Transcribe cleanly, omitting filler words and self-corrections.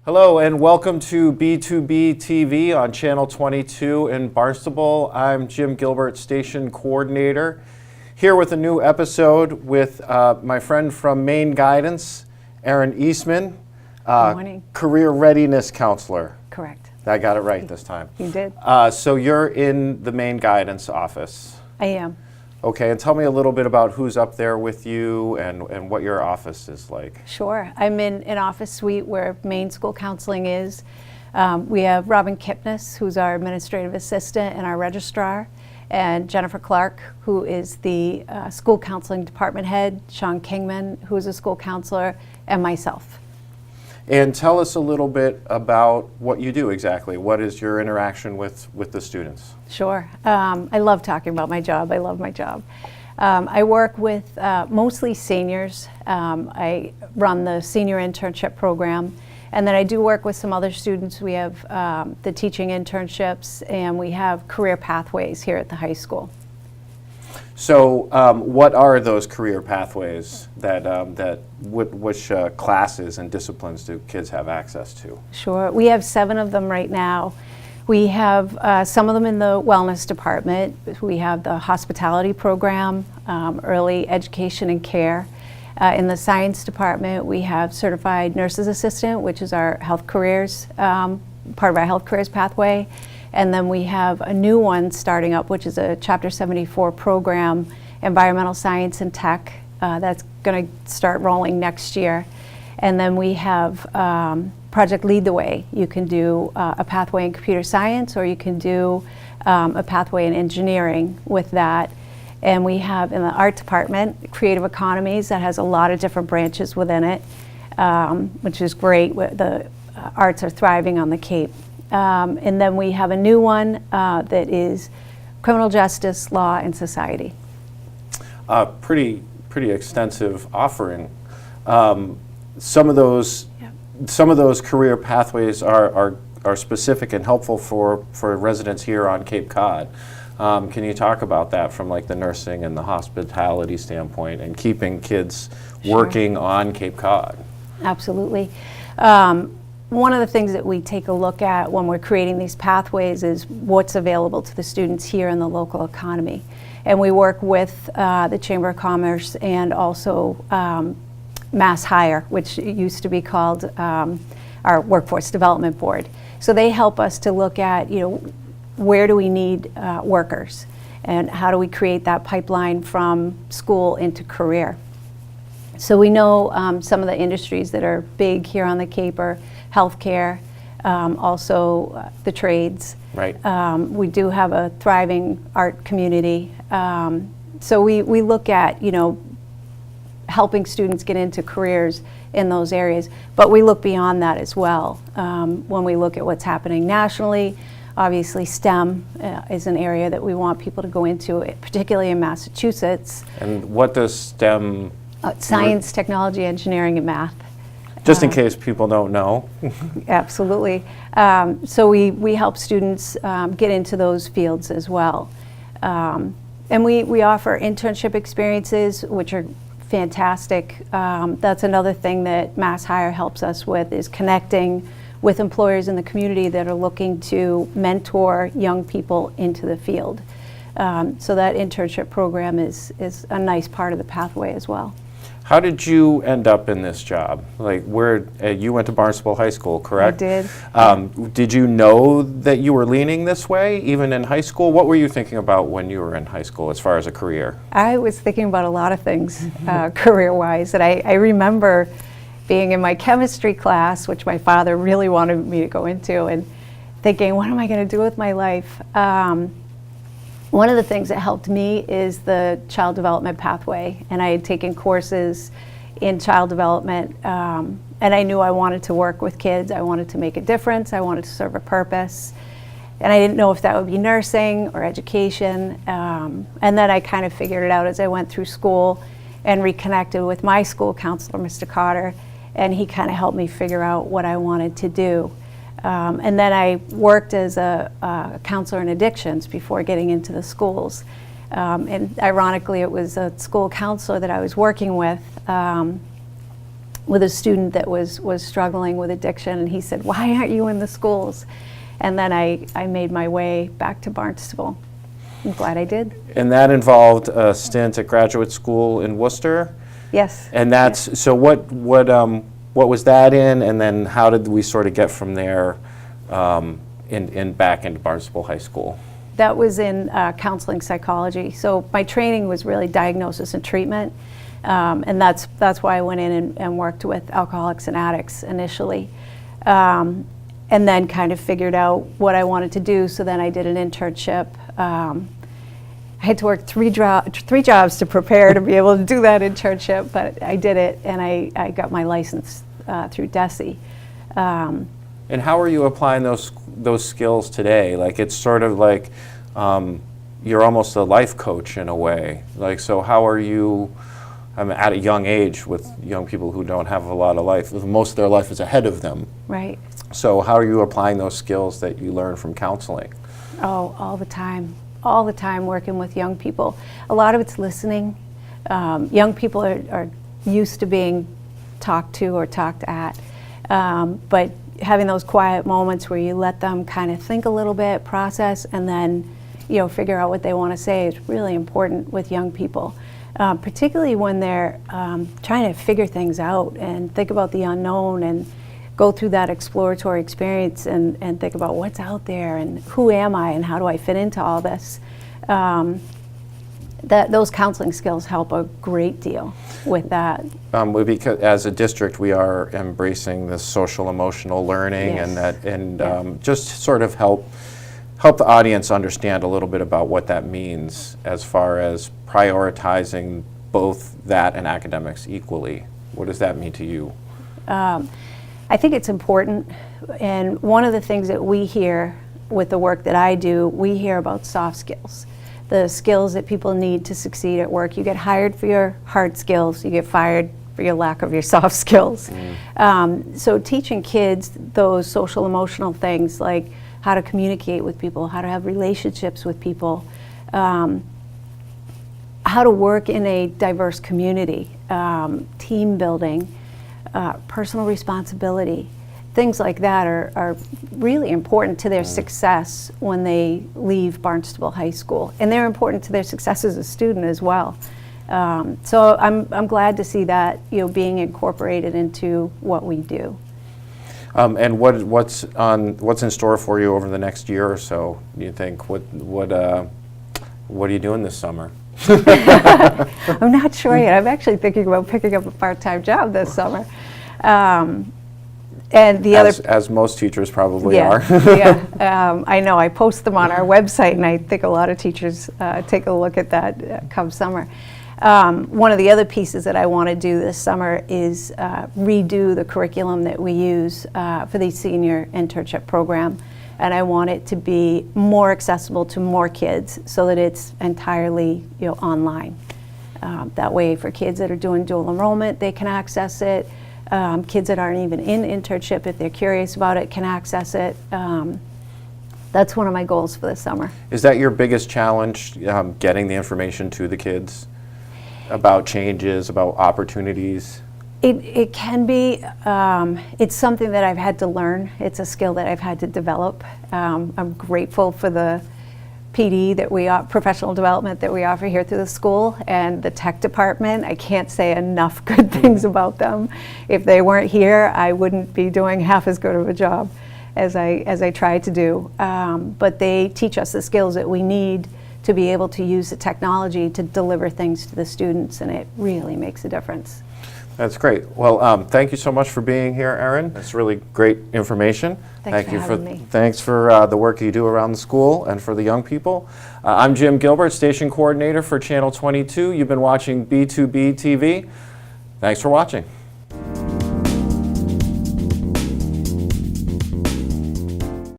Hello and welcome to B2B TV on Channel 22 in Barnstable. I'm Jim Gilbert, Station Coordinator, here with a new episode with my friend from Maine Guidance, Erin Eastman, Good morning. Career Readiness Counselor. Correct. I got it right this time. You did. So you're in the Maine Guidance office. I am. Okay, and tell me a little bit about who's up there with you and what your office is like. Sure. I'm in an office suite where Maine School Counseling is. We have Robin Kipnis, who's our administrative assistant and our registrar, and Jennifer Clark, who is the school counseling department head, Sean Kingman, who is a school counselor, and myself. And tell us a little bit about what you do exactly. What is your interaction with the students? Sure. I love talking about my job. I love my job. I work with mostly seniors. I run the senior internship program. And then I do work with some other students. We have the teaching internships, and we have career pathways here at the high school. So what are those career pathways which classes and disciplines do kids have access to? Sure. We have 7 of them right now. We have some of them in the wellness department. We have the hospitality program, early education and care. In the science department, we have certified nurse's assistant, which is our health careers, part of our health careers pathway. And then we have a new one starting up, which is a Chapter 74 program, environmental science and tech. That's going to start rolling next year. And then we have Project Lead the Way. You can do a pathway in computer science, or you can do a pathway in engineering with that. And we have in the art department, creative economies, that has a lot of different branches within it, which is great. The arts are thriving on the Cape. And then we have a new one that is criminal justice, law, and society. Pretty extensive offering. Some of those career pathways are specific and helpful for residents here on Cape Cod. Can you talk about that from like the nursing and the hospitality standpoint and keeping kids working on Cape Cod? Absolutely. One of the things that we take a look at when we're creating these pathways is what's available to the students here in the local economy. And we work with the Chamber of Commerce and also Mass Hire, which used to be called our Workforce Development Board. So they help us to look at, where do we need workers, and how do we create that pipeline from school into career. So we know some of the industries that are big here on the Cape are healthcare, also the trades. Right. We do have a thriving art community. So we look at, helping students get into careers in those areas. But we look beyond that as well. When we look at what's happening nationally, obviously STEM is an area that we want people to go into, particularly in Massachusetts. And what does STEM? Science, technology, engineering, and math. Just in case people don't know. Absolutely. So we help students get into those fields as well. And we offer internship experiences, which are fantastic. That's another thing that Mass Hire helps us with, is connecting with employers in the community that are looking to mentor young people into the field. So that internship program is a nice part of the pathway as well. How did you end up in this job? Like, you went to Barnstable High School, correct? I did. Did you know that you were leaning this way, even in high school? What were you thinking about when you were in high school as far as a career? I was thinking about a lot of things career-wise, and I remember being in my chemistry class, which my father really wanted me to go into, and thinking, what am I going to do with my life? One of the things that helped me is the child development pathway, and I had taken courses in child development, and I knew I wanted to work with kids. I wanted to make a difference. I wanted to serve a purpose, and I didn't know if that would be nursing or education, and then I kind of figured it out as I went through school and reconnected with my school counselor, Mr. Cotter, and he kind of helped me figure out what I wanted to do. And then I worked as a counselor in addictions before getting into the schools. And ironically, it was a school counselor that I was working with with a student that was struggling with addiction, and he said, "Why aren't you in the schools?" And then I made my way back to Barnstable. I'm glad I did. And that involved a stint at graduate school in Worcester? Yes. And that's, so what was that in, and then how did we sort of get from there back into Barnstable High School? That was in counseling psychology. So my training was really diagnosis and treatment, and that's why I went in and worked with alcoholics and addicts initially, and then kind of figured out what I wanted to do. So then I did an internship. I had to work three jobs to prepare to be able to do that internship, but I did it, and I got my license through DESE. And how are you applying those skills today? Like, it's sort of like you're almost a life coach in a way. Like, so how are you, at a young age with young people who don't have a lot of life, most of their life is ahead of them. Right. So how are you applying those skills that you learn from counseling? Oh, all the time working with young people. A lot of it's listening. Young people are used to being talked to or talked at, but having those quiet moments where you let them kind of think a little bit, process, and then figure out what they want to say is really important with young people, particularly when they're trying to figure things out and think about the unknown and go through that exploratory experience and think about what's out there and who am I and how do I fit into all this. Those counseling skills help a great deal with that. Because as a district, we are embracing this social emotional learning, Yes. and just sort of help the audience understand a little bit about what that means as far as prioritizing both that and academics equally. What does that mean to you? I think it's important, and one of the things that we hear with the work that I do, we hear about soft skills, the skills that people need to succeed at work. You get hired for your hard skills, you get fired for your lack of your soft skills. So teaching kids those social emotional things, like how to communicate with people, how to have relationships with people, how to work in a diverse community, team building, personal responsibility, things like that are really important to their success when they leave Barnstable High School, and they're important to their success as a student as well. So I'm glad to see that being incorporated into what we do. And what's in store for you over the next year or so? Do you think what are you doing this summer? I'm not sure yet. I'm actually thinking about picking up a part-time job this summer. And the as most teachers probably are. I know. I post them on our website, and I think a lot of teachers take a look at that come summer. One of the other pieces that I want to do this summer is redo the curriculum that we use for the senior internship program. And I want it to be more accessible to more kids so that it's entirely online. That way for kids that are doing dual enrollment, they can access it. Kids that aren't even in internship, if they're curious about it, can access it. That's one of my goals for this summer. Is that your biggest challenge, getting the information to the kids about changes, about opportunities? It can be. It's something that I've had to learn. It's a skill that I've had to develop. I'm grateful for the PD that professional development that we offer here through the school, and the tech department. I can't say enough good things about them. If they weren't here, I wouldn't be doing half as good of a job as I try to do. But they teach us the skills that we need to be able to use the technology to deliver things to the students, and it really makes a difference. That's great. Well, thank you so much for being here, Erin. That's really great information. Thanks for having me. Thanks for the work you do around the school and for the young people. I'm Jim Gilbert, Station Coordinator for Channel 22. You've been watching B2B TV. Thanks for watching.